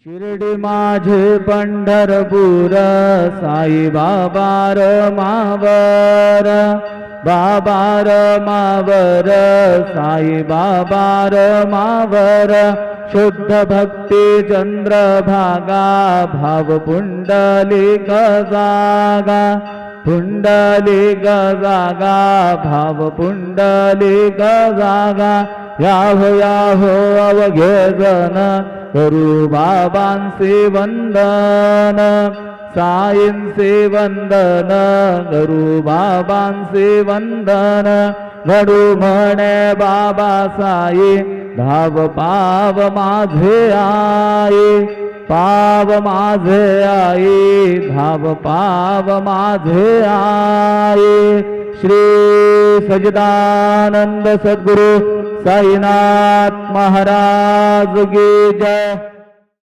शिर्डी माझे पंढरपूर साई बाबा मावर बाबा मावर साई बाबा मावर शुद्ध भक्ती चंद्रभागा भाव पुंडलिक जागा पुंडलिक जागा भाव पुंडलिक जागा याहो याहो अवघे जन करू बाबांचे वंदन साईंचे वंदन करू बाबांचे वंदन घडू म्हणे बाबा साई धाव पाव माझे आई पाव माझे आई धाव पाव माझे आई श्री सच्चिदानंद सद्गुरु साईनाथ महाराज की जय।